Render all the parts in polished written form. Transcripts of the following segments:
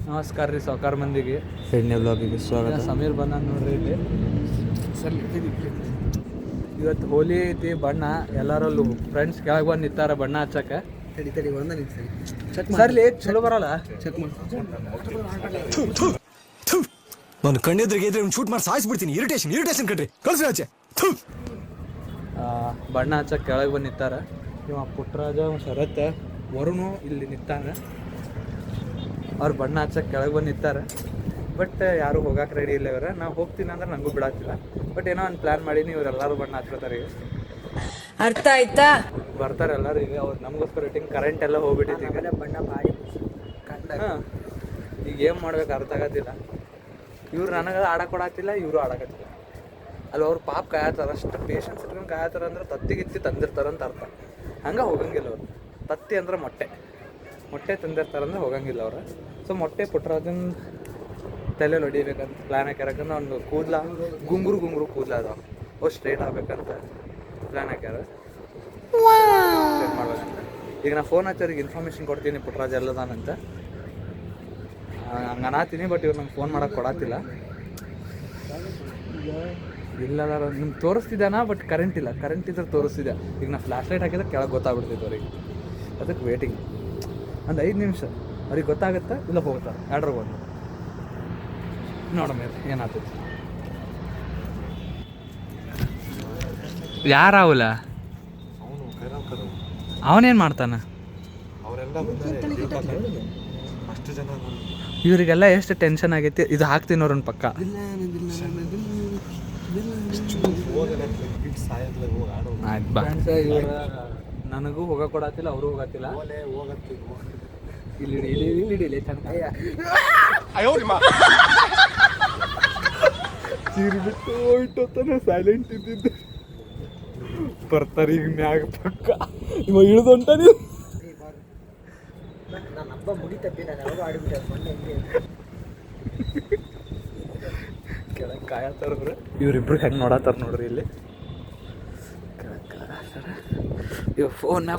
ನಮಸ್ಕಾರ ರೀ ಸಾವ್ಕಾರ ಮಂದಿಗೆ ಎಣ್ಣೆ ಬ್ಲಾಗಿಗೆ ಸ್ವಾಗತ. ಸಮೀರ್ ಬಂದ ನೋಡ್ರಿ ಇಲ್ಲಿ ಇವತ್ತು ಹೋಲಿ ಐತಿ. ಬಣ್ಣ ಎಲ್ಲರಲ್ಲೂ ಫ್ರೆಂಡ್ಸ್ ಕೆಳಗೆ ಬಂದು ನಿಂತಾರ ಬಣ್ಣ ಹಚ್ಚಕ್ಕೆ. ತಡಿ ಒಂದ ನಿಮಿಷ ಸರ್ಲಿ ಚಲೋ ಬರಲ್ಲ. ಚೆಕ್ ಮಾಡಿ ನಾನು ಕಣ್ಣೆದ್ರಿಗೆ ಇದ್ರೆ ಒಂದು ಶೂಟ್ ಮಾಡಿ ಸಾಯಿಸ್ಬಿಡ್ತೀನಿ. ಇರಿಟೇಷನ್ ಕಣ್ರಿ, ಕಳ್ಸಿ ಆಚೆ. ಬಣ್ಣ ಹಚ್ಚಕ್ಕೆ ಕೆಳಗೆ ಬಂದು ನಿಂತಾರ. ಇವ ಪುಟ್ಟರಾಜ ಶರತ್ ವರುಣು ಇಲ್ಲಿ ನಿಂತಾರ. ಅವ್ರು ಬಣ್ಣ ಹಚ್ಚಕ್ಕೆ ಕೆಳಗೆ ಬಂದು ನಿಂತಾರೆ. ಬಟ್ ಯಾರು ಹೋಗಕ್ಕೆ ರೆಡಿ ಇಲ್ಲ. ಇವ್ರ ನಾವು ಹೋಗ್ತೀನಿ ಅಂದ್ರೆ ನನಗೂ ಬಿಡಾತಿಲ್ಲ. ಬಟ್ ಏನೋ ಒಂದು ಪ್ಲ್ಯಾನ್ ಮಾಡೀನಿ. ಇವರೆಲ್ಲರೂ ಬಣ್ಣ ಹಚ್ಕೊತಾರೆ. ಈಗ ಅರ್ಥ ಆಯ್ತಾ? ಬರ್ತಾರೆ ಎಲ್ಲರೂ. ಈಗ ಅವ್ರು ನಮಗೋಸ್ಕರ ರೇಟಿಂಗ್ ಕರೆಂಟ್ ಎಲ್ಲ ಹೋಗ್ಬಿಟ್ಟಿತ್ತು. ಈಗ ಬಣ್ಣ ಮಾಡಿ ಹಾಂ, ಈಗ ಏನು ಮಾಡ್ಬೇಕು ಅರ್ಥ ಆಗತ್ತಿಲ್ಲ. ಇವ್ರು ನನಗೆ ಆಡಕ್ಕೆ ಕೊಡತ್ತಿಲ್ಲ, ಇವರು ಆಡಕತ್ತಿಲ್ಲ. ಅಲ್ಲಿ ಅವ್ರು ಪಾಪ ಕಾಯತ್ತಾರ. ಅಷ್ಟು ಪೇಷನ್ಸ್ ಇಟ್ಕೊಂಡು ಕಾಯತ್ತಾರ ಅಂದ್ರೆ ತತ್ತಿಗಿತ್ತಿ ತಂದಿರ್ತಾರಂತ ಅರ್ಥ. ಹಂಗೆ ಹೋಗಂಗಿಲ್ಲ ಅವ್ರು. ತತ್ತಿ ಅಂದ್ರೆ ಮೊಟ್ಟೆ ತಂದಿರ್ತಾರಂದ್ರೆ ಹೋಗಂಗಿಲ್ಲ ಅವ್ರು. ಸೊ ಮೊಟ್ಟೆ ಪುಟ್ಟರಾಜನ್ ತಲೆಯಲ್ಲಿ ಹೊಡಿಬೇಕಂತ ಪ್ಲ್ಯಾನ್ ಹಾಕ್ಯಾರ. ಯಾಕಂದ್ರೆ ಒಂದು ಕೂದಲ ಗುಂಗುರು ಕೂದಲ ಅದಾವ, ಅವು ಸ್ಟ್ರೇಟ್ ಆಗ್ಬೇಕಂತ ಪ್ಲ್ಯಾನ್ ಹಾಕ್ಯಾರ. ಮಾಡ್ಬೇಕಂತ ಈಗ ನಾ ಫೋನ್ ಹಚ್ಚೋರಿಗೆ ಇನ್ಫಾರ್ಮೇಷನ್ ಕೊಡ್ತೀನಿ ಪುಟ್ಟರಾಜ್ ಎಲ್ಲದಾನಂತ ಹಂಗೆ ಅನ್ನತೀನಿ. ಬಟ್ ಇವ್ರು ನಂಗೆ ಫೋನ್ ಮಾಡೋಕ್ಕೆ ಕೊಡತ್ತಿಲ್ಲ. ಇಲ್ಲದಾರ ನಿಮ್ಗೆ ತೋರಿಸ್ತಿದ್ದಾನ. ಬಟ್ ಕರೆಂಟ್ ಇಲ್ಲ. ಕರೆಂಟ್ ಇದ್ರೆ ತೋರಿಸ್ತಿದ್ದೆ. ಈಗ ನಾ ಫ್ಲ್ಯಾಶ್ ಲೈಟ್ ಹಾಕಿದ್ರೆ ಕೆಳಗೆ ಗೊತ್ತಾಗ್ಬಿಡ್ತಿತ್ತು ಅವ್ರಿಗೆ. ಅದಕ್ಕೆ ವೇಟಿಂಗ್ ಒಂದು 5 ನಿಮಿಷ. ಅವ್ರಿಗೆ ಗೊತ್ತಾಗುತ್ತೆ ಇಲ್ಲ ಹೋಗ್ತಾರೆ. ಆರ್ಡ್ರ್ ಬಂದು ನೋಡ ಮೇಲೆ ಏನಾಗ್ತೈತಿ. ಯಾರಾವಲ್ಲ ಅವನೇನು ಮಾಡ್ತಾನ? ಇವರಿಗೆಲ್ಲ ಎಷ್ಟು ಟೆನ್ಷನ್ ಆಗೈತಿ. ಇದು ಹಾಕ್ತೀನಿ ಅವ್ರನ್ನ ಪಕ್ಕ. ಆಯ್ತು ಬಾ. ಇವ್ರು ನನಗೂ ಹೋಗಕ್ಕೆ ಕೊಡತ್ತಿಲ್ಲ, ಅವರು ಹೋಗತ್ತಿಲ್ಲ. ಇಲ್ಲಿ ಚೀರಿ ಬಿಟ್ಟು ಹೋಯ್ಟೋತಾನೆ. ಸೈಲೆಂಟ್ ಇದ್ದಿದ್ದು ಬರ್ತಾರೆ ಈಗ ಮ್ಯಾಗ ಪಕ್ಕ. ಇವ ಇಳಿದು ಹೊಂಟ. ನೀವು ಕೆಳಗೆ ಕಾಯತ್ತಾರ. ಇವ್ರಿಬ್ರು ಹೆಂಗೆ ನೋಡತ್ತಾರ ನೋಡ್ರಿ. ಇಲ್ಲಿ ಇವ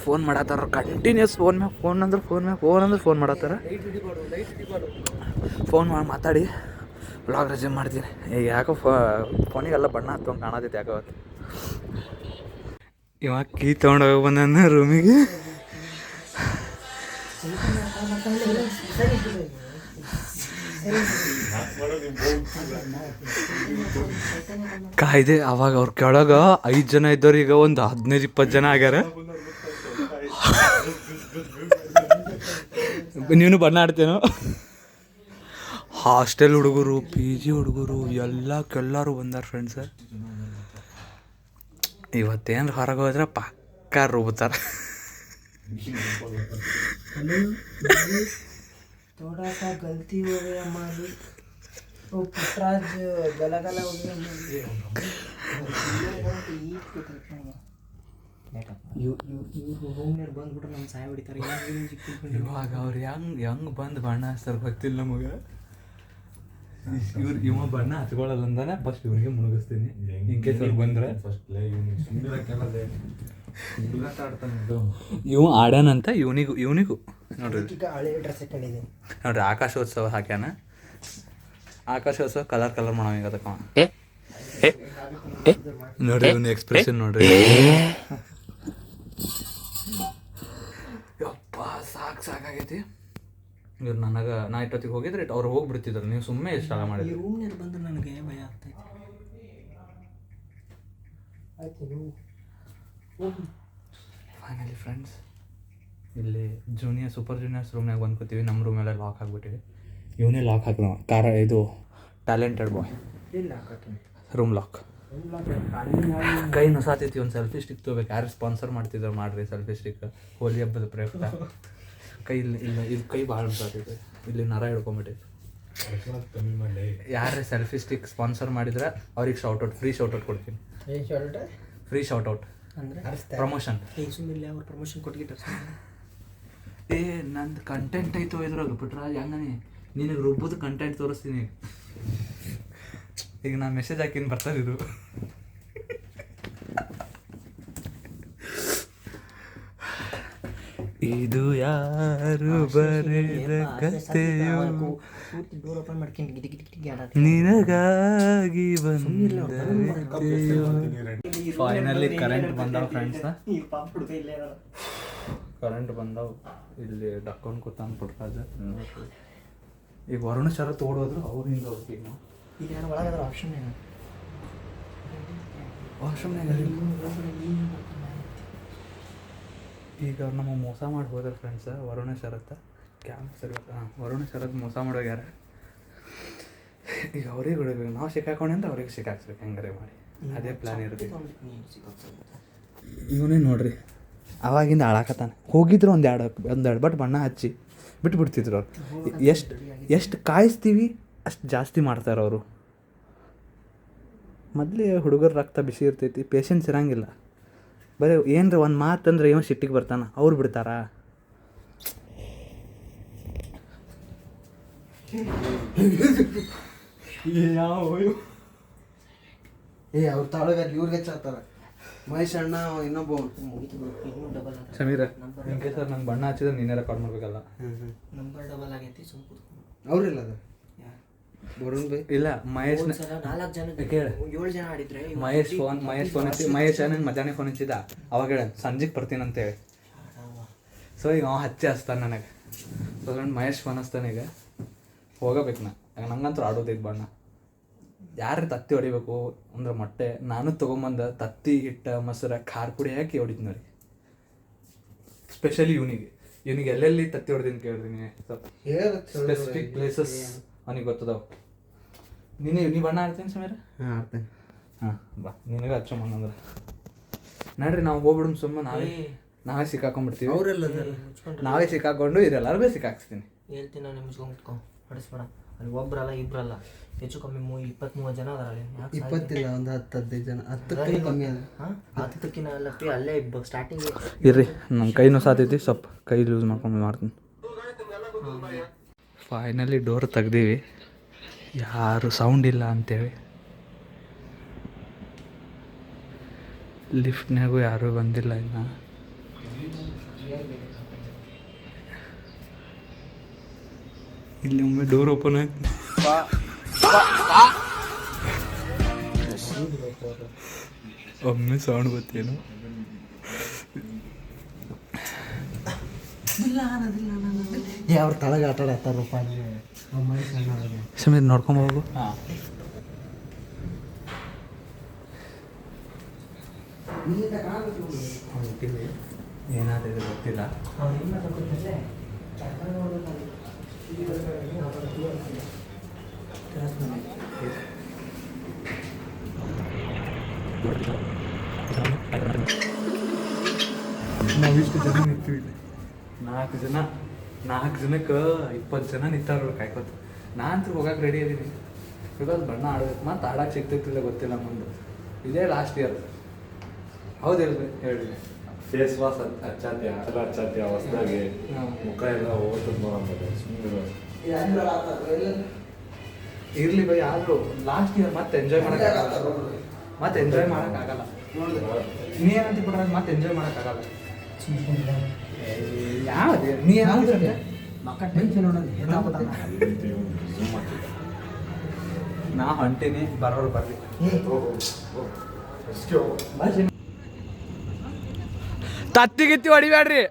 ಫೋನ್ ಮಾಡತ್ತಾರ. ಕಂಟಿನ್ಯೂಸ್ ಫೋನ್ ಫೋನ್ ಮಾಡತ್ತಾರ. ಫೋನ್ ಮಾಡಿ ಮಾತಾಡಿ ವ್ಲಾಗ್ ರೆಸ್ಯೂಮ್ ಮಾಡ್ತೀನಿ. ಈಗ ಯಾಕೋ ಫೋನಿಗೆಲ್ಲ ಬಣ್ಣ ಹತ್ಕೊಂಡು ಕಾಣತೈತೆ ಯಾಕೋ. ಇವಾಗ ಕೀ ತೊಗೊಂಡೋಗಿ ಬಂದ ರೂಮಿಗೆ. ಕಾಯ್ದೆ ಅವಾಗ ಅವ್ರ ಕೆಳಗ 5 ಜನ ಇದ್ದವ್ರು. ಈಗ ಒಂದು 15-20 ಜನ ಆಗ್ಯಾರ. ನೀನು ಬಣ್ಣ ಆಡ್ತೇನೋ. ಹಾಸ್ಟೆಲ್ ಹುಡುಗರು, PG ಹುಡುಗರು ಎಲ್ಲರೂ ಬಂದಾರ ಫ್ರೆಂಡ್ಸ್. ಇವತ್ತೇನು ಹೊರಗೆ ಹೋದ್ರೆ ಪಕ್ಕ ರುಬ್ತಾರೆ. थोड़ा सा गलती हो गया हमारी. वो पुटराज गला हो गया. ರೂಮ್ನಾಗ ಬಂದ್ಬಿಟ್ರೆ ನಮ್ಮ ಸಾಯ ಹೊಡಿತಾರೆ. ಇವಾಗ ಅವ್ರು ಹೆಂಗೆ ಬಂದು ಬಣ್ಣ ಹಚ್ತಾರೆ ಗೊತ್ತಿಲ್ಲ ನಮಗೆ. ಇವ ಬಣ್ಣ ಹಚ್ಕೊಳ್ಳಲ್ಲ ಅಂದಾನೆ ಫಸ್ಟ್ ಇವ್ರಿಗೆ ಮುಳುಗಿಸ್ತೀನಿ. ಇನ್ಕೇಸ್ ಅವ್ರು ಬಂದ್ರೆ ಇವ ಆಡ್ಯಾನಂತ ಇವನಿಗೂ ನೋಡ್ರಿ. ನೋಡ್ರಿ ಆಕಾಶೋತ್ಸವ ಹಾಕ್ಯಾನ. ಆಕಾಶೋತ್ಸವ ಕಲರ್ ಮಾಡವ ಈಗ ಅದಕ್ಕ. ನೋಡ್ರಿ ಇವನ್ ಎಕ್ಸ್ಪ್ರೆಷನ್ ನೋಡ್ರಿ. ಯಪ್ಪ ಸಾಕಾಗೈತಿ. ಇವ್ರು ನಾ ಇಟ್ಟೊತ್ತಿಗೆ ಹೋಗಿದ್ರೆ ಅವ್ರು ಹೋಗ್ಬಿಡ್ತಿದ್ರು. ನೀವು ಸುಮ್ಮನೆ ಎಷ್ಟು ಆಗ ಮಾಡಿದ್ರಿ. ರೂಮ್ನಾಗ ಬಂದ್ರೆ ನನಗೆ ಭಯ ಆಗ್ತೈತಿ. ಫೈನಲಿ ಫ್ರೆಂಡ್ಸ್ ಇಲ್ಲಿ ಸೂಪರ್ ಜೂನಿಯರ್ಸ್ ರೂಮ್ನಾಗ ಬಂದ್ಕೋತೀವಿ. ನಮ್ಮ ರೂಮೆಲ್ಲ ಲಾಕ್ ಆಗಿಬಿಟ್ಟಿವಿ. ಇವನೇ ಲಾಕ್ ಹಾಕಿದ ಇದು ಟ್ಯಾಲೆಂಟೆಡ್ ಬಾಯ್. Room lock. ಕೈ ನುಸಾತೈತಿ. ಒಂದು ಸೆಲ್ಫಿ ಸ್ಟಿಕ್ ತೊಗೋಬೇಕು. ಯಾರು ಸ್ಪಾನ್ಸರ್ ಮಾಡ್ತಿದ್ರು ಮಾಡ್ರಿ ಸೆಲ್ಫಿ ಸ್ಟಿಕ್. ಹೋಲಿ ಹಬ್ಬದ ಪ್ರಯುಕ್ತ ಕೈ ಇಲ್ಲಿ ಕೈ ಭಾಳ ನುಸಾತೈತೆ. ಇಲ್ಲಿ ನರ ಹಿಡ್ಕೊಂಬಿಟ್ಟೈತಿ. ಯಾರೇ ಸೆಲ್ಫಿ ಸ್ಟಿಕ್ ಸ್ಪಾನ್ಸರ್ ಮಾಡಿದ್ರೆ ಅವ್ರಿಗೆ ಶೌಟ್ಔಟ್, ಫ್ರೀ ಶೌಟ್ಔಟ್ ಕೊಡ್ತೀನಿ. Free shoutout promotion. ಪ್ರಮೋಷನ್ ಕೊಟ್ಬಿಟ್ಟ. ನಂದು ಕಂಟೆಂಟ್ ಐತೋ ಇದ್ರಾಗ ಪುಟ್ರಾಜ್. ಹಂಗನೇ ನಿನಗೆ ರುಬ್ಬದ ಕಂಟೆಂಟ್ ತೋರಿಸ್ತೀನಿ. ಈಗ ನಾನು ಮೆಸೇಜ್ ಹಾಕಿನ ಬರ್ತಾರೆ ಇದು. ಇದು ಯಾರು ಬರೆದ ಕಥೆಯೋ ಡೋರ್ ಓಪನ್ ಮಾಡ್ಕೊಂಡು ಗಿಟಿ ಗಿಟಿ ಗಿಟಿ ನಿನಗಾಗಿ ಬಂದೆಯೋ. ಫೈನಲಿ ಕರೆಂಟ್ ಬಂದಾವ ಫ್ರೆಂಡ್ಸ್, ಕರೆಂಟ್ ಬಂದಾವ. ಇಲ್ಲಿ ಡಕ್ಕೊಂಡು ಕೂತಾನ ಪುಟ್ರಾಜ. ಈಗ ವರುಣ ಶರತ್ ಓಡೋದ್ರು ಅವ್ರಿಂದ ಹೋಗ್ತೀವಿ ನಾವು. ಈಗ ನಾನು ಒಳಗದ್ರ ಆಪ್ಷನ್ ಏನು ಈಗ ನಮ್ಮ ಮೋಸ ಮಾಡಿ ಹೋದ್ರೆ ಫ್ರೆಂಡ್ಸ್ ವರುಣ ಶರತ್ ಸರಿ ವರುಣ ಶರತ್ ಮೋಸ ಮಾಡೋಗ್ಯಾರ. ಈಗ ಅವ್ರಿಗೆ ಹೊಡಿಬೇಕು, ನಾವು ಸಿಕ್ಕಾಕೊಂಡೆ ಅಂತ ಅವ್ರಿಗೆ ಸಿಕ್ಕಾಕ್ಸ್ಬೇಕು, ಹೆಂಗಾರೆ ಮಾಡಿ ಅದೇ ಪ್ಲ್ಯಾನ್ ಇರುತ್ತೆ. ಇವನೇ ನೋಡ್ರಿ ಅವಾಗಿಂದ ಆಳಾಕತ್ತಾನೆ. ಹೋಗಿದ್ರು ಒಂದೆರಡು ಬಟ್ ಬಣ್ಣ ಹಚ್ಚಿ ಬಿಟ್ಬಿಡ್ತಿದ್ರು ಅವ್ರು. ಎಷ್ಟು ಕಾಯಿಸ್ತೀವಿ ಅಷ್ಟು ಜಾಸ್ತಿ ಮಾಡ್ತಾರೆ ಅವರು. ಮೊದಲೇ ಹುಡುಗರ ರಕ್ತ ಬಿಸಿ ಇರ್ತೈತಿ, ಪೇಷನ್ಸ್ ಇರಂಗಿಲ್ಲ. ಬರೀ ಏನ್ರಿ ಒಂದು ಮಾತಂದ್ರೆ ಏನೋ ಸಿಟ್ಟಿಗೆ ಬರ್ತಾನೆ, ಅವ್ರು ಬಿಡ್ತಾರಾ? ಅವ್ರ ತಾಳಗ ಇವ್ರಿಗೆ ಚಾತಾರ ಮಹೇಶ್ ಅಣ್ಣ ಇನ್ನೊಬ್ಬ ಸಮೀರ ಹಿಂಗೆ ಸರ್ ನಂಗೆ ಬಣ್ಣ ಹಚ್ಚಿದ್ರೆ ನೀನೇ ರೆಕಾರ್ಡ್ ಮಾಡ್ಬೇಕಲ್ಲ. ನಂಬರ್ ಡಬಲ್ ಆಗೈತಿ ಅವ್ರಿಲ್ಲ ಅದು ವರುಣ್ ಬೈ ಇಲ್ಲ ಮಹೇಶ್ 4 ಜನ ಕೇಳಿ 7 ಜನ ಆಡಿದ್ರೆ ಮಹೇಶ್ ಫೋನ್ ಹಚ್ಚಿ ಮಹೇಶ್ ನಂಗೆ ಮಧ್ಯಾಹ್ನ ಫೋನ್ ಹಚ್ಚಿದ. ಅವಾಗ ಹೇಳ ಸಂಜೆಗೆ ಬರ್ತೀನಿ ಅಂತೇಳಿ. ಸೊ ಈಗ ಅವ ಹಚ್ತಾನೆ ನನಗೆ. ಸೊ ಮಹೇಶ್ ಫೋನ್ ಹಚ್ತಾನೆ. ಈಗ ಹೋಗಬೇಕು ನಂಗಂತೂ ಆಡೋದೈತೆ ಬಣ್ಣ. ಯಾರು ತತ್ತಿ ಹೊಡಿಬೇಕು ಅಂದ್ರೆ ಮೊಟ್ಟೆ ನಾನು ತೊಗೊಂಬಂದ ತತ್ತಿ ಹಿಟ್ಟು ಮೊಸರು ಖಾರ ಪುಡಿ ಹಾಕಿ ಹೊಡಿತೀನಿ ನೋಡಿ. ಸ್ಪೆಷಲಿ ಇವನಿಗೆ ಎಲ್ಲೆಲ್ಲಿ ತತ್ತಿ ಹೊಡೆದಿನಿ ಕೇಳಿದ್ದೀನಿ. ಸ್ಪೆಸಿಫಿಕ್ ಪ್ಲೇಸಸ್ ಅವನಿಗೆ ಗೊತ್ತದವು. ನೀ ಬಣ್ಣ ಆಡ್ತೀನಿ ಸಮೀರ? ಹಾಂ ಆಡ್ತೇನೆ. ಹಾಂ ಬಾ ನಿನಗೆ ಹಚ್ಚೋಮಂದ್ರೆ ನೋಡ್ರಿ ನಾವು ಹೋಗ್ಬಿಡು ಸುಮ್ಮ ನಾವೇ ಸಿಕ್ಕಾಕೊಂಡ್ಬಿಡ್ತೀವಿ. ಅವರೆಲ್ಲ ನಾವೇ ಸಿಕ್ಕಾಕೊಂಡು ಇದೆಲ್ಲರೂ ಭೀ ಸಿಕ್ಕಾಕ್ಸ್ತೀನಿ. ಹೇಳ್ತೀನಿ ನಾನು ನಿಮ್ಸ್ಕೊಂಡ್ಕೊ ಹೊಡಿಸ್ಬೇಡ. ಅಲ್ಲಿ ಒಬ್ರಲ್ಲ ಇಬ್ರಲ್ಲ ಹೆಚ್ಚು ಕಮ್ಮಿ 20-30 ಜನ ಅದಾರಲ್ಲಿ. 20 ಇಲ್ಲ, ಒಂದು 10-15 ಜನ, 10ಕ್ಕಿಂತ ಕಮ್ಮಿ ಅದ. 10ಕ್ಕಿಂತ ಅಲ್ಲಪ್ಪಿ ಅಲ್ಲೇ ಸ್ಟಾರ್ಟಿಂಗ್ ಇರ್ರಿ ನಮ್ಮ ಕೈನೂ ಸಾತೈತಿ, ಸ್ವಲ್ಪ ಕೈ ಯೂಸ್ ಮಾಡ್ಕೊಂಡು ಮಾಡ್ತೀನಿ. ಫೈನಲಿ ಡೋರ್ ತೆಗ್ದೀವಿ, ಯಾರು ಸೌಂಡ್ ಇಲ್ಲ ಅಂತೇಳಿ. ಲಿಫ್ಟ್ನಾಗೂ ಯಾರೂ ಬಂದಿಲ್ಲ ಇನ್ನು. ಇಲ್ಲಿ ಒಮ್ಮೆ ಡೋರ್ ಓಪನ್ ಆಗಿ ಒಮ್ಮೆ ಸೌಂಡ್ ಗೊತ್ತೇನು. ಅವ್ರ ತಳಗ ಆಟ ಆಡ್ತಾರಪ್ಪ ಮಹೇಶ್ ಅಣ್ಣ. ಸಮೀರ್ ನೋಡ್ಕೊಂಬೋಗು. ಏನಾದ್ರೆ ಗೊತ್ತಿಲ್ಲ. ನಾವಿಷ್ಟು ಜನ ನಿಂತೀವಿ. 4 ಜನಕ್ಕೆ 20 ಜನ ನಿಂತಾರ ಕಾಯ್ಕೋತ. ನಾನಂತೂ ಹೋಗಕ್ಕೆ ರೆಡಿ ಇದ್ದೀನಿ. ಬಿಕಾಸ್ ಬಣ್ಣ ಆಡ್ಬೇಕು, ಮತ್ತು ಆಡಕ್ಕೆ ಸಿಗ್ತಿರ್ತಿಲ್ಲ ಗೊತ್ತಿಲ್ಲ ಮುಂದೆ. ಇದೇ ಲಾಸ್ಟ್ ಇಯರ್ ಹೌದಿಲ್ರಿ ಹೇಳಿ. ಫೇಸ್ ವಾಶ್ ಹಚ್ಚಾತ್ಯ ಎಲ್ಲ ಹಚ್ಚಾತ್ಯ ಹೊಸದಾಗಿ ಮುಖ ಎಲ್ಲ ಹೋಗ್ತದೆ ನೋಡಂಬುದು ಸುಮ್ಮನೆ ಇರ್ಲಿ ಬೈ. ಆದರೂ ಲಾಸ್ಟ್ ಇಯರ್ ಮತ್ತೆ ಎಂಜಾಯ್ ಮಾಡೋಕ್ಕಾಗಲ್ಲ. ನೀ ಏನಂತ ಬಿಟ್ರೆ ಮತ್ತೆ ಎಂಜಾಯ್ ಮಾಡೋಕ್ಕಾಗಲ್ಲ. ಯಾವ್ದು ನೀ ಏನಾದ್ರೆ ನಾ ಹೊಂಟೀನಿ, ಬರೋರು ಬರ್ರಿ. ತತ್ತಿ ಗಿತ್ತಿ ಹೊಡಿಬ್ಯಾಡ್ರಿ.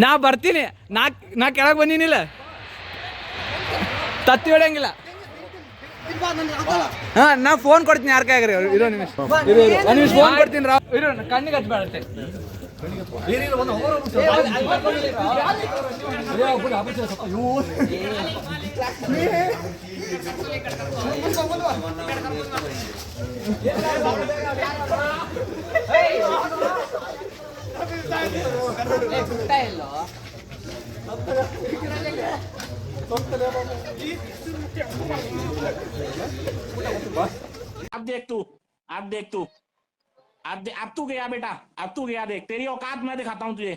ನಾ ಬರ್ತೀನಿ. ನಾ ಕೆಳಗೆ ಬಂದೀನಿಲ್ಲ, ತತ್ತಿ ಹೊಡಿಯಂಗಿಲ್ಲ. ಹಾಂ ನಾ ಫೋನ್ ಕೊಡ್ತೀನಿ ಯಾರ ಕೈಯಾಗ್ರಿ. ಇರೋ ನಿಮಿಷ ಫೋನ್ ಕೊಡ್ತೀನಿ ರಾವ್. ಇರೋ ಕಣ್ಣಿಗೆ ಹಚ್ಬೇಡತ್ತೆ. अब देख तू अब तू गया बेटा, अब तू गया। देख तेरी औकात मैं दिखाता हूँ तुझे।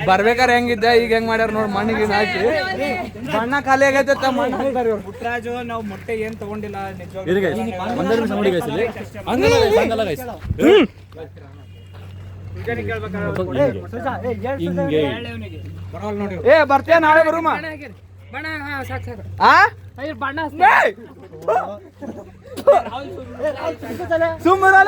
ಬರ್ಬೇಕಾರೆ ಹೆಂಗಿದ್ದೆ ಈಗ ಹೆಂಗ್ ಮಾಡ್ಯಾರ ನೋಡಿ ಮಣ್ಣಿಗೆ ಹಾಕಿ ಬಣ್ಣ ಖಾಲಿ ಆಗೈತೆ ಮಣ್ಣು ಹಾಕ್ತಾರೆ ಇವ್ರು. ಪುಟ್ಟರಾಜು ನಾವು ಮೊಟ್ಟೆ ಏನ್ ತಗೊಂಡಿಲ್ಲ ನಿಜವಾಗ್ಲೂ. ಏ ಬರ್ತೀಯ ನಾಳೆ ಬರುಮ ಸುಮ್ಮನೆ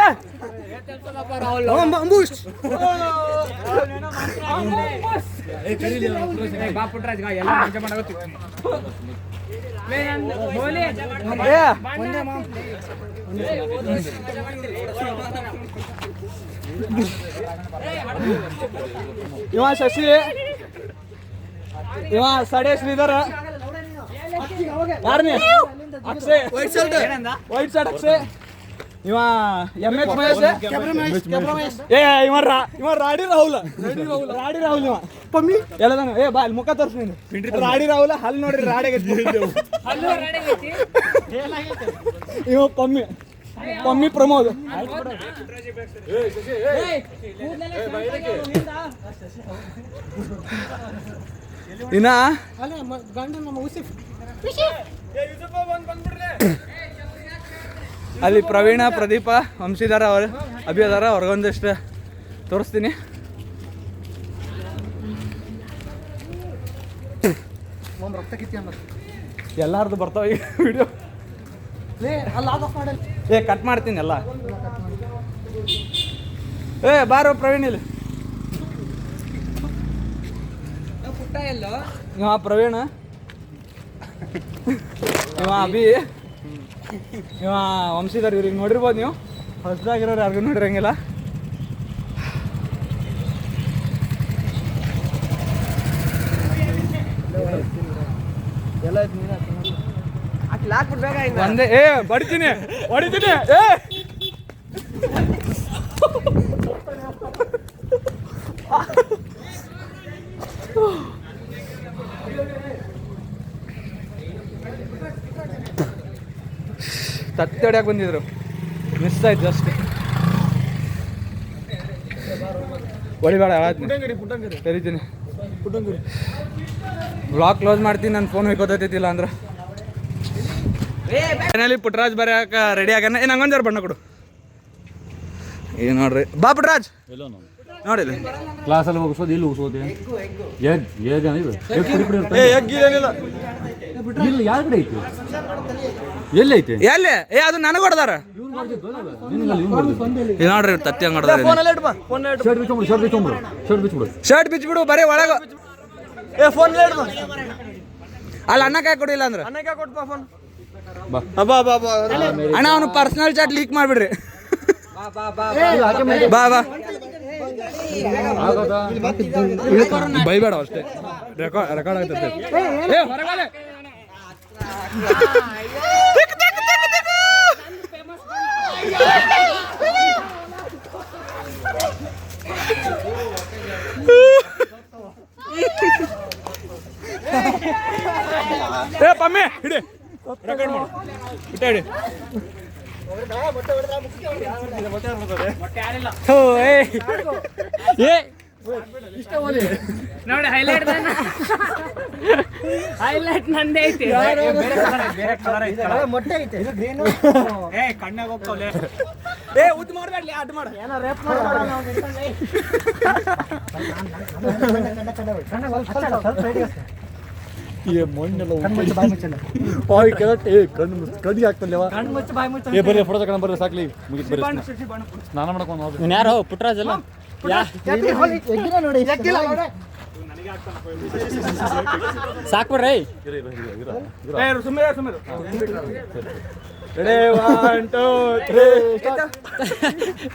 ಇವ ಶಶಿ ಇವ ಸಡೆ ಶ್ರೀಧರ ಯಾರನೇ ಅಕ್ಷಯ್ ವೈಟ್ ಶರ್ಟ್ ಅಕ್ಷಯ್ ಇವ MS ಮಹೇಶ್ ಏ ಇವ ರಾಡಿ ರಾಹುಲ್ ಇವ ಪಮ್ಮಿ ಎಲ್ಲದಾನ ಏ ಬಾ ಮುಖ ತೋರ್ಸ್ ನೀನು ರಾಡಿ ರಾಹುಲ್ ಹಲ್ ನೋಡ್ರಿ ರಾಡಿಗೆ ಇವ ಪಮ್ಮಿ ಪ್ರಮೋದ್ ಇನ್ನ ಅಲ್ಲಿ ಪ್ರವೀಣ ಪ್ರದೀಪ ವಂಶಿದಾರ ಅವ್ರು ಅಭಿ ಅದಾರ ಅವ್ರಿಗೊಂದಿಷ್ಟು ತೋರಿಸ್ತೀನಿ. ಎಲ್ಲಾರ್ದು ಬರ್ತಾವ ಈಗ ವಿಡಿಯೋ ಏ ಕಟ್ ಮಾಡ್ತೀನಿ ಎಲ್ಲ. ಏ ಬಾರೋ ಪ್ರವೀಣ್ ಇಲ್ಲಿ ಇವ ಪ್ರವೀಣ ಇವ ಅಭಿ ಇವ ವಂಶಿದಾರ್ ಇವ್ರಿಗೆ ನೋಡಿರ್ಬೋದು ನೀವು ಹೊಸದಾಗಿರೋರು ಯಾರಿಗೂ ನೋಡಿರಂಗಿಲ್ಲ. ಒಂದೇ ಏ ಹೊಡಿತೀನಿ ಏ ತತ್ತಿ ಹೊಡ್ಯಾಕೆ ಬಂದಿದ್ರು ಮಿಸ್ ಆಯ್ತು ಅಷ್ಟೇ. ಹೊಡಿಬೇಡ ಕರಿತೀನಿ ವ್ಲಾಗ್ ಕ್ಲೋಸ್ ಮಾಡ್ತೀನಿ. ನನ್ನ ಫೋನ್ ಹೋಯ್ಕೋತೈತಿಲ್ಲ ಅಂದ್ರೆ ಫೈನಲಿ ಪುಟ್ಟರಾಜ್ ಬರೆಯಕ್ಕೆ ರೆಡಿ ಆಗ್ಯಾನ. ಏನು ಹಂಗೊಂದು ಬಣ್ಣ ಕೊಡು. ಏನು ನೋಡ್ರಿ ಬಾ ಪುಟ್ಟರಾಜ್ ನೋಡಿಲ್ಲ ಕ್ಲಾಸಲ್ಲಿ ಹೋಗಿಸೋದು ಇಲ್ಲಿ ಹೋಗಿಸೋದು ಇಲ್ಲ ಯಾರ ಕಡೆ ಐತಿ ಎಲ್ಲಿ ಐತಿ ಎಲ್ಲಿ ಏ ಅದು ನನಗೆ ಹೊಡೆದಾರ ನೋಡ್ರಿ ತತ್ತಿ ಹಂಗೆ ಶರ್ಟ್ ಬಿಚ್ಬಿಡು ಬರೀ ಒಳಗ ಏ ಫೋನ್ ಅಲ್ಲಿ ಅನ್ನ ಕಾಯಿ ಕೊಡಿಲ್ಲ ಅಂದ್ರೆ ಅಣ್ಣ ಅವನು ಪರ್ಸನಲ್ ಚಾಟ್ ಲೀಕ್ ಮಾಡ್ಬಿಡ್ರಿ. ಬಾ ಬಾ ಬೈಬೇಡ ಅಷ್ಟೇ ರೆಕಾರ್ಡ್ ಆಗ್ತದೆ. ಏ ಹೊರಗಡೆ ಏ ಪಮ್ಮಿ ಹಿಡಿ ರೆಕಾರ್ಡ್ ಮಾಡು ಇಟ್ಟ ಹಿಡಿ. ನೋಡಿ ಹೈಲೈಟ್ ನಂದೇ ಐತಿ. ಮೊಟ್ಟೆ ಐತೆ ಏ ಕಣ್ಣಾಗ ಹೋಗ್ತಾವಲೆ ಏ ಉದ್ ಮಾಡ್ಬೇಡ್ಲಿ ಅಡ್ ಮಾಡ ಏನೋ ರೇಪ್ ಮಾಡ್ಬೇಡ ಕಡಿಗೆ ಆಗ್ತಲ್ಲವ ಏ ಬರ್ರಿ ಫೋಟೋ ತಗೊಂಡ್ ಬರ್ರಿ ಸಾಕ್ಲಿ ಮುಗಿತ್ ಬರ್ರಿ ಸ್ನಾನ ಮಾಡ್ಕೊಂಡು ಯಾರು ಪುಟ್ಟರಾಜ್ ಅಲ್ಲ ನೋಡಿ ಸಾಕ್ಬಿಡ್ರಿ ಸುಮ್ಮನೆ Ready, 1, 2, 3,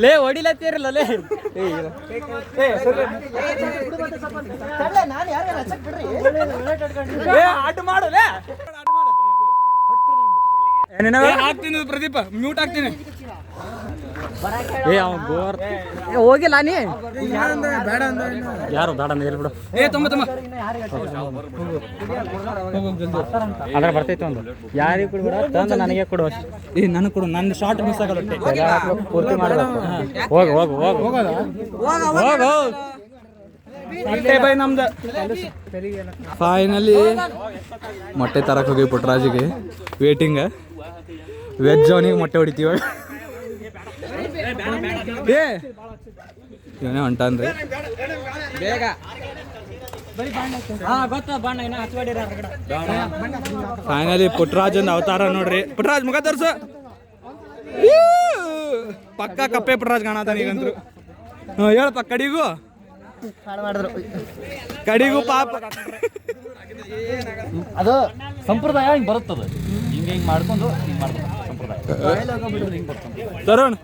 ಲೇ ಹೊಡಿಲತ್ತೀರಲ್ಲ ಲೇ ಆಟ ಮಾಡು ಹಾಕ್ತೀನಿ ಪ್ರದೀಪ ಮ್ಯೂಟ್ ಹಾಕ್ತೀನಿ ಹೋಗಿಲ್ಲ ನೀ ಬೇಡ ಯಾರು ಬೇಡ ಅಂತ ಹೇಳ್ಬಿಡು ಏ ತುಂಬ ಅದ್ರ ಬರ್ತೈತೆ ಒಂದು ಯಾರಿಗೆ ಕೊಡ್ಬೇಡ ತಂದು ನನಗೆ ಕೊಡು ಏ ನನಗೆ ಕೊಡು ನನ್ನ ಶಾರ್ಟ್ ಮಿಸ್ ಆಗಲ್ಲ ಪೂರ್ತಿ ಮಾಡಬೇಕು ಹೋಗು ಹೋಗು ಹೋಗು ಹೋಗು ನಮ್ದು ಫೈನಲಿ ಮೊಟ್ಟೆ ತರಕ್ಕೆ ಹೋಗಿ ಪುಟ್ಟರಾಜಿಗೆ ವೇಟಿಂಗ್ ವೆಜ್ ಅವನಿಗೆ ಮೊಟ್ಟೆ ಹೊಡಿತೀವ ಏನೇ ಹೊಂಟನ್ರಿ ಬೇಗ ಫೈನಲಿ ಪುಟ್ಟರಾಜನ್ ಅವತಾರ ನೋಡ್ರಿ. ಪುಟ್ಟರಾಜ್ ಮುಖ ತೋರ್ಸು. ಪಕ್ಕ ಕಪ್ಪೆ ಪುಟ್ಟರಾಜ್ ಕಾಣತಾನ ಈಗಂತ್ರು. ಹೇಳಪ್ಪ ಕಡಿಗೂ ಪಾಪ ಅದು ಸಂಪ್ರದಾಯ ಹಿಂಗೆ ಬರುತ್ತದ. ಹಿಂಗೆ ಮಾಡ್ಕೊಂಡು ಹಿಂಗೆ ಮಾಡ್ತಾರೆ ಸಂಪ್ರದಾಯ. ತರುಣ್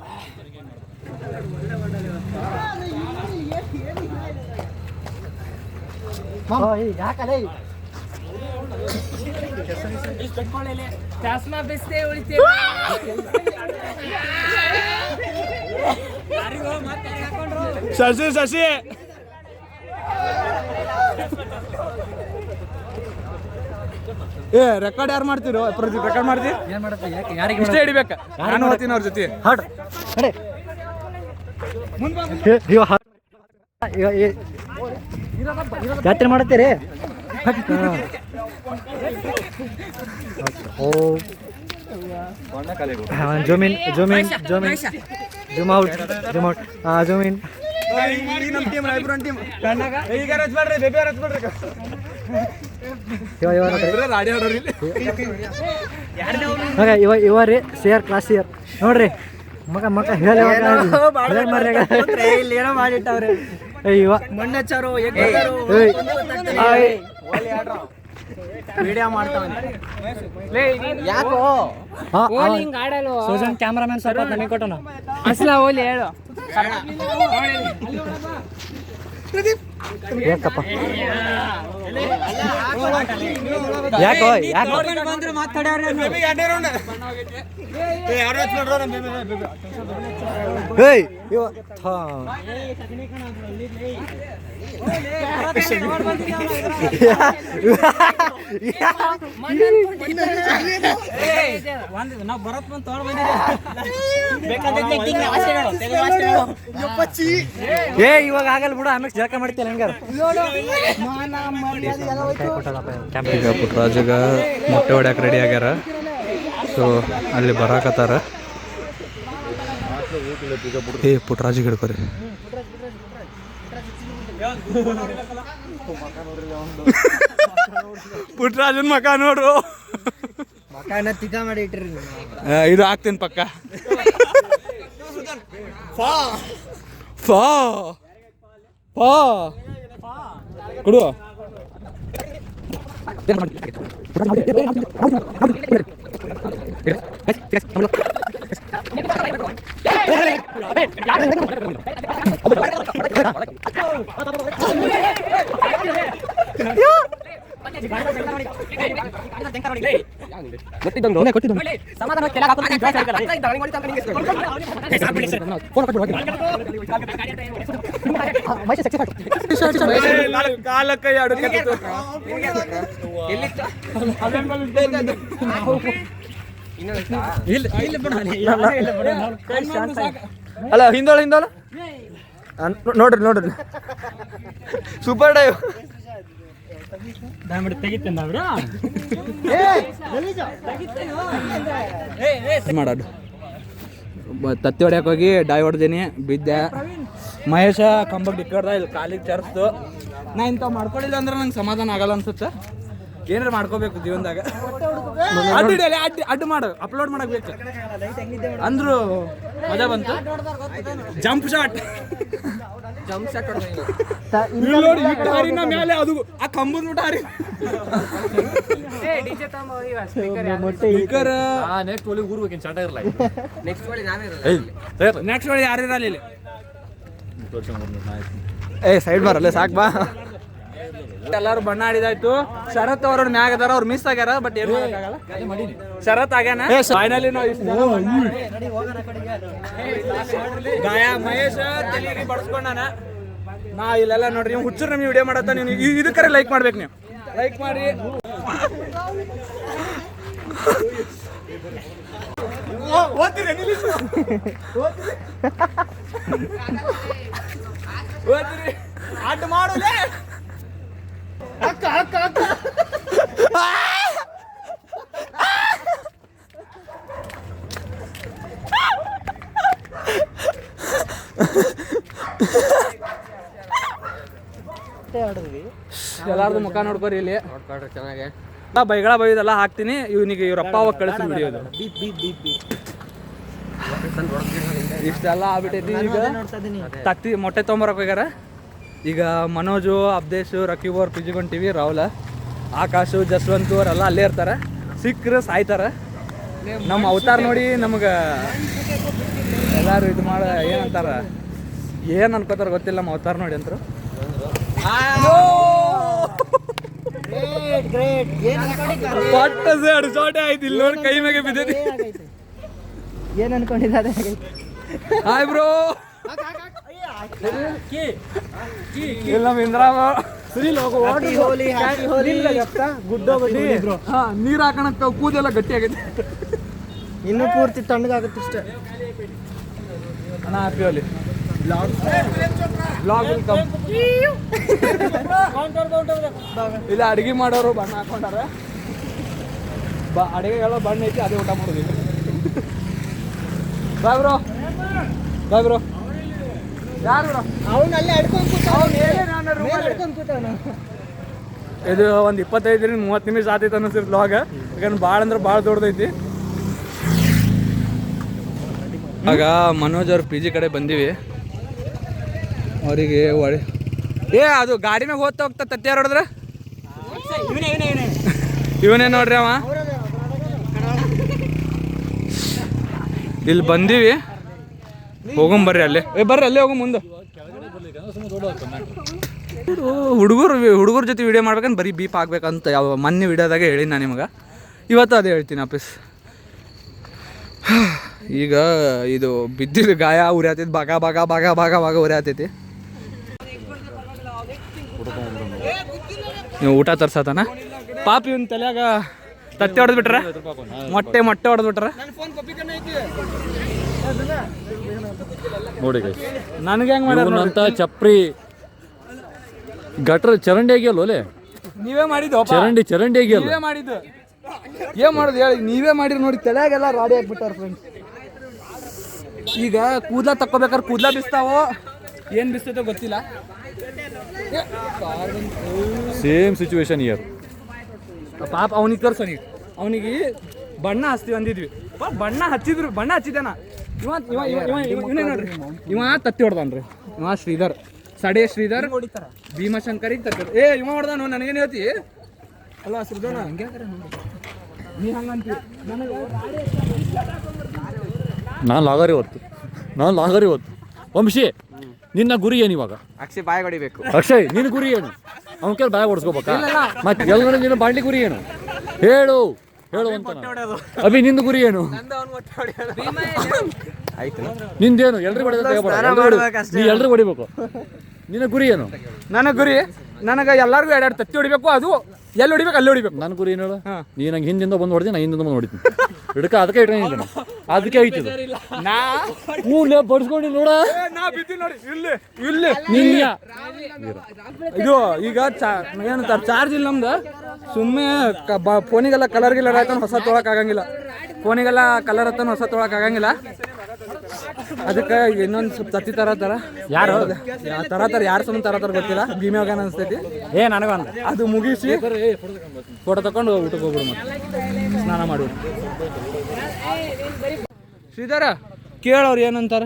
ಶಶಿ ರೆಕಾರ್ಡ್ ಯಾರು ಮಾಡ್ತಿರೋ? ಪ್ರದೀಪ್ ರೆಕಾರ್ಡ್ ಮಾಡ್ತಿ? ಇಷ್ಟೇ ಹಿಡಿಬೇಕ. ನಾನು ಹೋಗ್ತೀನಿ ಅವ್ರ ಜೊತೆ. ಜಾತ್ರೆ ಮಾಡುತ್ತೀರಿ? ಜೂಮಿನ್ ಜೂಮಿನ್ ಜೂಮಿನ್ ಜೂಮ್ ಔಟ್ ಜೂಮ್ ಔಟ್ ಜೂಮಿನ್. ಇವ ರೀ ಸಿಯರ್ ಕ್ಲಾಸ್ ಇಯರ್ ನೋಡ್ರಿ. ಮಗ ಹೇಳಿ ಏನೋ ಮಾಡಿಟ್ಟವ್ರೆ ಇವ ಮಣ್ಣಚ್ಚಾರು ವಿಡಿಯೋ ಮಾಡ್ತಾವನೆ. ಯಾಕೋ ಸೂಸನ್ ಕ್ಯಾಮ್ರಾಮನ್ ಸ್ವಲ್ಪ ನನಗೆ ಕೊಟ್ಟನ ಅಸಲ ಓಲಿ ಹೇಳು. ಯಾಕಪ್ಪ ಯಾಕೋ ಯಾಕೋ ನಾವು ಬರತ್ ಬಂದು ತೊಗೊಂಡು ಇವಾಗ ಆಗಲ್ಲ ಬಿಡು, ಆಮೇಲೆ ಜಳಕ ಮಾಡ್ತೀಯಲ್ಲ ಹಂಗಾರ. ಈಗ ಪುಟ್ಟರಾಜಗ ಮೊಟ್ಟೆ ಹೊಡ್ಯಾಕ ರೆಡಿ ಆಗ್ಯಾರ. ಸೊ ಅಲ್ಲಿ ಬರಾಕತ್ತಾರ. ಪುಟ್ಟರಾಜಿಗೆ ಹಿಡ್ಕೊರಿ. ಪುಟ್ಟರಾಜನ್ ಮಕ ನೋಡು. ಮಕಾನ ತಿಕ್ಕ ಮಾಡಿ ಇಟ್ರಿ. ಇದು ಹಾಕ್ತೀನಿ ಪಕ್ಕ. ಕೊಡು. ಕಾಲಕ್ಕೈ ಅಲ್ಲ ಹಿಂದೋಳ ನೋಡ್ರಿ ಸೂಪರ್ ಡೈವ್ ಮಾಡೋದು. ತತ್ತಿ ಹೊಡ್ಯಕ್ಕೆ ಹೋಗಿ ಡೈ ಹೊಡ್ದೀನಿ, ಬಿದ್ದೆ. ಮಹೇಶ ಕಂಬಕ್ಕೆ ಡಿಕ್ಕಡ್ದ, ಇಲ್ಲಿ ಕಾಲಿಗೆ ಚರ್ಸ್ತು. ನಾ ಇಂಥವು ಮಾಡ್ಕೊಳ್ಳಿಲ್ಲ ಅಂದ್ರೆ ನಂಗೆ ಸಮಾಧಾನ ಆಗಲ್ಲ ಅನ್ಸುತ್ತೆ. ಏನಾರು ಮಾಡ್ಕೋಬೇಕು ಜೀವನದಾಗ. ಅಡ್ಡು ಮಾಡು, ಅಪ್ಲೋಡ್ ಮಾಡಕ್ ಬೇಕು ಅಂದ್ರು ಮಜಾ ಬಂತು. ಜಂಪ್ ಶಾಟ್ ಮೇಲೆ ಅದು ಆ ಕಂಬದ ಮುಟ್ಟ ಹಾರಿ. ನೆಕ್ಸ್ಟ್ ಒಳಗೆ ಊರ್ಬೇಕೇನು ಚಟ ಇರಲ್ಲ. ನೆಕ್ಸ್ಟ್ ಒಳಗೆ ಯಾರು ಇರಲ್ಲ ಇಲ್ಲಿ. ಸೈಡ್ ಬರಲ್ಲ ಸಾಕ್ ಬಾ. ಎಲ್ಲಾರು ಬಣ್ಣ ಆಡಿದಾಯ್ತು. ಶರತ್ ಅವ್ರ ಮ್ಯಾಗ ಅದಾರ, ಅವ್ರು ಮಿಸ್ ಆಗ್ಯಾರ. ಬಟ್ ಏನು ಆಗಲ್ಲ, ಶರತ್ ಆಗ್ಯಾನ. ಫೈನಲಿ ಗಾಯ ಮಹೇಶ್ ತಲೆಗೆ ಬಡ್ಸ್ಕೊಂಡಾನ. ನಾ ಇಲ್ಲೆಲ್ಲ ನೋಡ್ರಿ, ನೀವು ಹುಚ್ಚರು ನಮ್ಗೆ ವಿಡಿಯೋ ಮಾಡತ್ತ. ನೀವು ಇದಕ್ಕರೆ ಲೈಕ್ ಮಾಡ್ಬೇಕು, ನೀವು ಲೈಕ್ ಮಾಡಿ. ಅಡ್ಡ ಮಾಡೋದೇ ಎಲ್ಲಾರ್ದು ಮುಖ ನೋಡ್ಕೊರಿ ಇಲ್ಲಿ ಚೆನ್ನಾಗಿ ಬೈಗಳ ಬೈದೆಲ್ಲ ಹಾಕ್ತೀನಿ. ಇವನಿಗೆ ಇವ್ರಪ್ಪ ಅವಾಗ ಕಳಿಸಿ ವಿಡಿಯೋ ಇದು ಇಷ್ಟೆಲ್ಲ ಆಗ್ಬಿಟ್ಟೈತಿ. ಈಗ ತತ್ತಿ ಮೊಟ್ಟೆ ತೊಗೊಂಬರಕ್ಕೆ ಹೋಗ್ಯಾರ. ಈಗ ಮನೋಜು, ಅಬ್ದೇಶು, ರಕೀಬ್ ಅವ್ರು ಪಿ ಜಿಗೊಂಡಿವಿ. ರಾಹುಲ, ಆಕಾಶು, ಜಸ್ವಂತು ಅವರೆಲ್ಲ ಅಲ್ಲೇ ಇರ್ತಾರೆ. ಸಿಕ್ಕರೆ ಸಾಯ್ತಾರೆ. ನಮ್ಮ ಅವತಾರ ನೋಡಿ ನಮ್ಗೆ ಎಲ್ಲರೂ ಇದು ಮಾಡ ಏನಂತಾರ, ಏನು ಅನ್ಕೋತಾರ ಗೊತ್ತಿಲ್ಲ. ನಮ್ಮ ಅವತಾರ ನೋಡಿ ಅಂತರು ಪಟ್ಟಸೆ ಅಡ್ಸೋಟೆ ಆಯ್ತು. ಇಲ್ಲಿ ನೋಡಿ ಕೈ ಮ್ಯಾಗೆ ಬಿದ್ದೈತಿ. ಏನು ಅನ್ಕೊಂಡಿದ್ದಾರೆ? Hi bro. ಇಲ್ಲ ನಮ್ಮ ಇಂದ್ರಾಮ ನೀರು ಹಾಕೋಣಕ್ಕ ಕೂದೆಲ್ಲ ಗಟ್ಟಿ ಆಗೈತಿ. ಇನ್ನೂ ಪೂರ್ತಿ ತಣ್ಣಗಾಗುತ್ತೆ ಇಷ್ಟ. ಅಣ್ಣ ಹ್ಯಾಪಿ ಹೋಲಿ. Blog welcome. ಇಲ್ಲ ಅಡಿಗೆ ಮಾಡೋರು ಬಣ್ಣ ಹಾಕೊಂಡಾರ. ಅಡಿಗೆಗೆಲ್ಲ ಬಣ್ಣ ಐತಿ, ಅದೇ ಊಟ ಮಾಡೋದು. ಈಗ ಬಾಯ್ ಬ್ರೋ, ಬಾಯ್ ಬ್ರೋ. ಯಾರು ಬ್ರೋ? ಇದು ಒಂದು 25-30 ನಿಮಿಷ ಆತೈತೆ ಅನ್ನಿಸ್ತಿರ್ ಬ್ಲಾಗ್. ಯಾಕಂದ್ರೆ ಭಾಳ ಅಂದ್ರೆ ಭಾಳ ದೊಡ್ಡದೈತಿ. ಆಗ ಮನೋಜ್ ಅವ್ರ ಪಿ ಜಿ ಕಡೆ ಬಂದೀವಿ. ಅವರಿಗೆ ಅದು ಗಾಡಿ ಮ್ಯಾಗ ಹೋಗ್ತಾ ತತ್ತಿ ಯಾರು ಹೊಡೆದ್ರೆ ಇವನೇ ನೋಡ್ರಿ ಅವ. ಇಲ್ಲಿ ಬಂದೀವಿ, ಹೋಗಂಬರ್ರಿ ಅಲ್ಲೇ. ಬರ್ರಿ ಅಲ್ಲೇ ಹೋಗೋ ಮುಂದೆ. ಹುಡುಗರ ಜೊತೆ ವಿಡಿಯೋ ಮಾಡ್ಬೇಕಂದ್ರೆ ಬರೀ ಬೀಪ್ ಆಗ್ಬೇಕಂತ ಯಾವ ಮೊನ್ನೆ ವಿಡಿಯೋದಾಗ ಹೇಳಿ ನಾನು ನಿಮಗೆ. ಇವತ್ತು ಅದೇ ಹೇಳ್ತೀನಿ ವಾಪಸ್. ಈಗ ಇದು ಬಿದ್ದಿದ್ದು ಗಾಯ ಉರಿಯಾತೈತಿ. ಬಾಗ ಬಾಗ ಬಾಗ ಬಾಗ ಬಾಗ ಉರಿಯಾತೈತಿ. ನೀವು ಊಟ ತರ್ಸತಾನ ಪಾಪ. ಇವನ್ ತಲೆಯಾಗ ತತ್ತಿ ಹೊಡೆದ್ಬಿಟ್ರ, ಮೊಟ್ಟೆ ಹೊಡೆದ್ಬಿಟ್ರ. ನೋಡಿ ನನಗೆ ಹೆಂಗ್ ಮಾಡ್ಯಾರ ಚಪ್ರಿ ಗಟ್ರ ಚರಂಡಿ ಆಗಿಲ್ಲ. ನೀವೇ ಮಾಡಿದ್ದು ಚರಂಡಿ ಆಗಿಲ್ಲ. ನೀವೇ ಮಾಡಿದ್ದು. ಏನ್ ಮಾಡೋದು ಹೇಳಿ, ನೀವೇ ಮಾಡಿರಿ ನೋಡಿ. ತಲೆಯಾಗೆಲ್ಲ ರಾಡಿ ಹಾಕ್ಬಿಟ್ಟಾರ ಫ್ರೆಂಡ್ಸ್. ಈಗ ಕೂದಲ ತಕ್ಕೋಬೇಕಾದ್ರೆ ಕೂದಲ ಬಿಸ್ತಾವೋ ಏನು ಬಿಸ್ತೈತೋ ಗೊತ್ತಿಲ್ಲ. Same situation year. ಪಾಪ ಅವನಿಗೆ ತೋರ್ಸೋನಿಗೆ ಅವನಿಗೆ ಬಣ್ಣ ಹಚ್ತೀವಿ ಅಂದಿದ್ವಿ. ಬಣ್ಣ ಹಚ್ಚಿದ್ದಾನ. ಇವನೇ ನೋಡ್ರಿ, ಇವ ತತ್ತಿ ಹೊಡ್ದಾನ್ರಿ. ಇವ ಶ್ರೀಧರ್, ಸಡೆ ಶ್ರೀಧರ್, ಭೀಮಾಶಂಕರಿಗೆ ತತ್ತಿ. ಇವ ಹೊಡ್ದಾನು. ನನಗೇನು ಹೇಳ್ತಿ ಅಲ್ಲ ಶ್ರೀಧರ್? ಹಂಗೆ ನೀ ಹಂಗಂತೀವಿ. ನನಗೆ ನಾನು ಲಾಗರಿ ಹೊತ್ತು ವಂಶಿ, ನಿನ್ನ ಗುರಿ ಏನು ಇವಾಗ? ಅಕ್ಷಯ್ ಬಾಯ್ ಹೊಡಿಬೇಕು. ಅಕ್ಷಯ್ ನಿನ್ನ ಗುರಿ ಏನು? ಅವನ ಕೇಳಿ ಬಾಯ್ ಹೊಡ್ಸ್ಕೋಬೇಕಾ? ಮತ್ತೆ ಎಲ್ಲ ನಿನ್ನ ಬಾಂಡ್ಲಿ ಗುರಿ ಏನು? ಹೇಳು ಅಂತ. ಅಭಿ ನಿಂದು ಗುರಿ ಏನು? ನಿಂದೇನು? ಎಲ್ರಿಗೂ ನೀ ಎಲ್ರಿಗೂ ಹೊಡಿಬೇಕು. ನಿನ್ನ ಗುರಿ ಏನು? ನನ್ನ ಗುರಿ ನನಗೆ ಎಲ್ಲರಿಗೂ 2 ತತ್ತಿ ಹೊಡಿಬೇಕು. ಅದು ಎಲ್ಲಿ ಹೊಡಿಬೇಕು ಅಲ್ಲಿ ಹೊಡಿಬೇಕು. ನನ್ನ ಗುರಿ ಏನು ಹೇಳು? ನೀ ನಂಗೆ ಹಿಂದಿಂದ ಬಂದು ಹೊಡೆದಿ, ನಾ ಹಿಂದಿಂದ ಬಂದು ಹೊಡಿತೀನಿ. ಹಿಡ್ಕ ಅದಕ್ಕೆ ಇಟ್ಕೊಂಡಿದ್ದೀನಿ. ಅದಕ್ಕೆ ಐತಿ ಬಡ್ಸ್ಕೊಂಡು ನೋಡ. ಇದು ಈಗ ಏನಂತಾರೆ, ಚಾರ್ಜ್ ಇಲ್ಲ ನಮ್ದು. ಸುಮ್ಮನೆ ಫೋನಿಗೆಲ್ಲ ಕಲರ್ ಗಿಲ್ಲರ್ ಆಯ್ತಾನ ಹೊಸ ತೊಳಕ್ ಆಗಂಗಿಲ್ಲ. ಫೋನಿಗೆಲ್ಲ ಕಲರ್ ಹತ್ತಾನ ಹೊಸ ತೊಳಕ್ ಆಗಂಗಿಲ್ಲ. ಅದಕ್ಕೆ ಇನ್ನೊಂದು ಸ್ವಲ್ಪ ತತ್ತಿ ತರತಾರ. ಯಾರು ತರತಾರ, ಯಾರು ಸುಮ್ಮನೆ ತರತಾರ ಗೊತ್ತಿಲ್ಲ. ಭೀಮ್ಯಾಗ ಅನಿಸ್ತೈತಿ. ನನಗಂದ ಅದು ಮುಗಿಸಿ ಫೋಟೋ ತಕೊಂಡು ಊಟಕ್ಕೆ ಹೋಗ್ಬಿಡು. ಮತ್ತೆ ಸ್ನಾನ ಮಾಡಿ. ಶ್ರೀಧರ ಕೇಳವ್ರು ಏನಂತಾರ.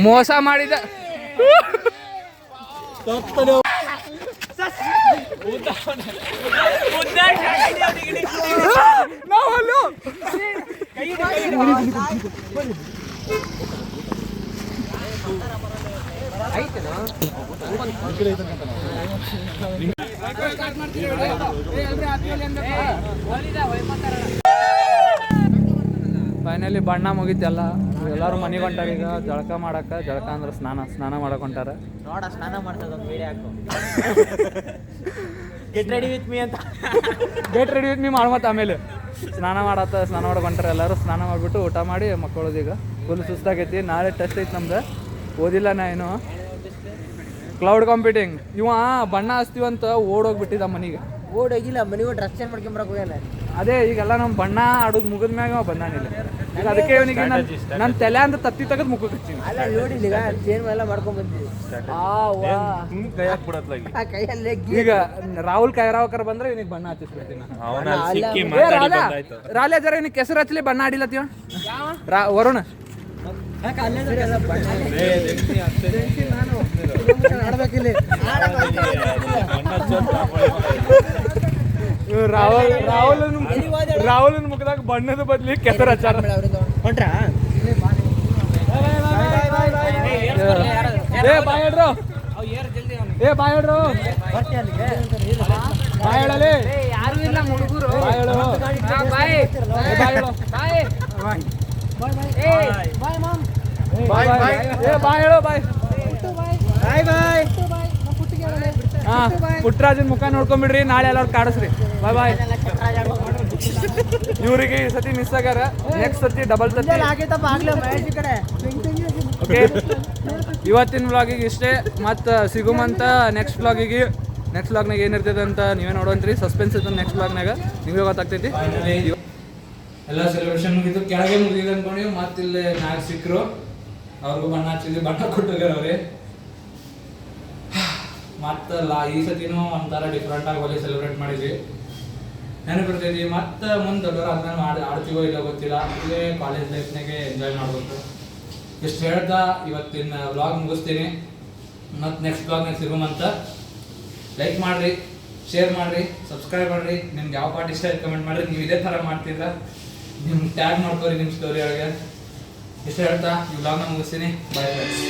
ಮೋಸ ಮಾಡಿದ ಫೈನಲಿ ಬಣ್ಣ ಮುಗಿತೆಲ್ಲ. ಎಲ್ಲರೂ ಮನೆಗೆ ಹೊಂಟಾರ. ಈಗ ಜಳಕ ಮಾಡಕ್ಕೆ, ಜಳಕ ಅಂದ್ರೆ ಸ್ನಾನ ಮಾಡಕ್ಕೆ ಹೊಂಟಾರ. ನೋಡ ಸ್ನಾನ ಮಾಡ್ತದ ಒಂದು ವಿಡಿಯೋ ಹಾಕು. ಗೆಟ್ ರೆಡಿ ವಿತ್ ಮೀ ಮಾಡ್ಮತ್ತ. ಆಮೇಲೆ ಸ್ನಾನ ಮಾಡಕ್ಕೆ ಹೊಂಟಾರ ಎಲ್ಲರೂ. ಸ್ನಾನ ಮಾಡಿಬಿಟ್ಟು ಊಟ ಮಾಡಿ ಮಕ್ಕಳದು. ಈಗ ಫುಲ್ ಸುಸ್ತಾಗೈತಿ. ನಾಳೆ ಟೆಸ್ಟ್ ಐತಿ ನಮ್ದು. ಓದಿಲ್ಲ ನಾ ಏನು. Cloud computing. ಇವ ಬಣ್ಣ ಹಚ್ತೀವಂತ ಓಡೋಗ್ಬಿಟ್ಟಿದ್ದ ಮನೆಗೆ. ಓಡೋಗಿಲ್ಲ, ಮನೆಗೆ ಡ್ರೆಸ್ ಚೇಂಜ್ ಮಾಡ್ಕೊಂಬರಕ್ಕೆ ಹೋಗಲ್ಲ. ಅದೇ ಈಗೆಲ್ಲ ನಮ್ಮ ಬಣ್ಣ ಆಡೋದು ಮುಗಿದ ಮ್ಯಾಗ ಅವ ಬಂದಾನಿಲ್ಲ. ಈಗ ಅದಕ್ಕೆ ಇವನಿಗೆ ನನ್ನ ತಲೆ ಅಂತ ತತ್ತಿ ತೆಗೆದು ಮುಖಕ್ಕೆ ಹಚ್ಚಿನಿ. ಅಲ್ಲ ನೋಡಿಲ್ಲ ಈಗ ಚೇನ್ ಎಲ್ಲ ಮಾಡ್ಕೊಂಡ್ ಬಂದಿದ್ವಿ ಆ ಕೈಯಲ್ಲೇ ಈಗ ರಾಹುಲ್ ಕೈರಾವಕರ್ ಬಂದ್ರೆ ಇವನಿಗೆ ಬಣ್ಣ ಹಚ್ಚಿಸ್ಬಿಡ್ತೀನಿ. ರಾಲೆ ಜರ ಇವನಿಗೆ ಕೆಸರು ಹಚ್ಚಲಿ ಬಣ್ಣ ಆಡಿಲತ್ತೀವ ವರುಣ್ ಆಡ್ಬೇಕಿಲ್ಲಿ ರಾಹುಲ್ ಮುಖದಾಗ ಬಣ್ಣದ ಬದ್ಲಿ ಕೆಸರು ಹಚ್ಚಾರ. ಹೊಂಟ್ರಾ ಏ ಬಾಯ್ ಹೇಳ್ರು, ಏ ಬಾಯ್ ಹೇಳ್ರು, ಬಾಯ್ ಹೇಳಲಿ, ಯಾರು ಇಲ್ಲ ಹುಡುಗರು. ಬಾಯ್ ಹೇಳು, ಬಾಯ್ ಬಾಯ್ ಹೇಳು, ಬಾಯ್ ಬಾಯ್ ಬಾಯ್, ಏ ಬಾಯ್ ಹೇಳು, ಬಾಯ್ ಬಾಯ್ ಬಾಯ್. ಹಾ ಪುಟ್ಟರಾಜನ್ ಮುಖ ನೋಡ್ಕೊಂಡ್ಬಿಡ್ರಿ, ನಾಳೆ ಎಲ್ಲರೂ ಕಾಡಿಸ್ರಿ. ಬಾಯ್ ಬಾಯ್. ಇವ್ರಿಗೆ ಈ ಸತಿ ಮಿಸ್ ಆಗ್ಯಾರ, ನೆಕ್ಸ್ಟ್ ಸತಿ ಡಬಲ್ ಸತಿ. ಆಗೈತಪ್ಪ ಆಗ್ಲೇ ಮಹೇಶ್ ಕಡೆ. ಓಕೆ, ಇವತ್ತಿನ ವ್ಲಾಗಿಗೆ ಇಷ್ಟೇ. ಮತ್ತು ಸಿಗುಮಂತ ನೆಕ್ಸ್ಟ್ ವ್ಲಾಗಿಗೆ. ನೆಕ್ಸ್ಟ್ ವ್ಲಾಗ್ನಾಗ ಏನಿರ್ತೈತೆ ಅಂತ ನೀವೇ ನೋಡೋಣ್ರಿ. ಸಸ್ಪೆನ್ಸ್ ಇರ್ತದೆ ನೆಕ್ಸ್ಟ್ ವ್ಲಾಗ್ನಾಗ, ನಿಮಗೆ ಗೊತ್ತಾಗ್ತೈತಿ. ಎಲ್ಲ ಸೆಲೆಬ್ರೇಷನ್ ಮುಗಿದು ಕೆಳಗೆ ಮುಗಿದು ಅನ್ಕೊಂಡಿವಿ. ಮತ್ತೆ ಇಲ್ಲಿ ಮ್ಯಾಗ ಸಿಕ್ಕರು, ಅವ್ರಿಗೂ ಬಣ್ಣ ಹಚ್ಚಿದ್ವಿ, ಬಣ್ಣ ಕೊಟ್ಟೋಗ್ಯಾರ ಅವ್ರಿ. ಮತ್ತಲ್ಲ ಈ ಸತಿನೂ ಒಂಥರ ಡಿಫ್ರೆಂಟ್ ಆಗಿ ಹೋಗಿ ಸೆಲೆಬ್ರೇಟ್ ಮಾಡಿದ್ವಿ. ನೆನಪಿರ್ತೈತಿ. ಮತ್ತೆ ಮುಂದೆ ದೊಡ್ಡವ್ರು ಅದನ್ನ ಆಡ್ತೀವೋ ಇಲ್ಲ ಗೊತ್ತಿಲ್ಲ. ಇಲ್ಲೇ ಕಾಲೇಜ್ ಲೈಫ್ನಾಗೆ ಎಂಜಾಯ್ ಮಾಡ್ಬೇಕು. ಇಷ್ಟು ಹೇಳ್ತಾ ಇವತ್ತಿನ ವ್ಲಾಗ್ ಮುಗಿಸ್ತೀನಿ. ಮತ್ತು ನೆಕ್ಸ್ಟ್ ವ್ಲಾಗ್ನಾಗ ಸಿಗುಮಂತ. ಲೈಕ್ ಮಾಡಿರಿ, ಶೇರ್ ಮಾಡಿರಿ, ಸಬ್ಸ್ಕ್ರೈಬ್ ಮಾಡಿರಿ. ನಿಮ್ಗೆ ಯಾವ ಪಾರ್ಟ್ ಇಷ್ಟ ಆಯ್ತು ಕಮೆಂಟ್ ಮಾಡಿರಿ. ನೀವು ಇದೇ ಥರ ಮಾಡ್ತಿದ್ರ ನಿಮ್ಮ ಟ್ಯಾಗ್ ನೋಡ್ಕೊರಿ ನಿಮ್ಮ ಸ್ಟೋರಿ ಒಳಗೆ. ಇಷ್ಟು ಹೇಳ್ತಾ ಈ ವ್ಲಾಗ್ನ ಮುಗಿಸ್ತೀನಿ. Bye friends.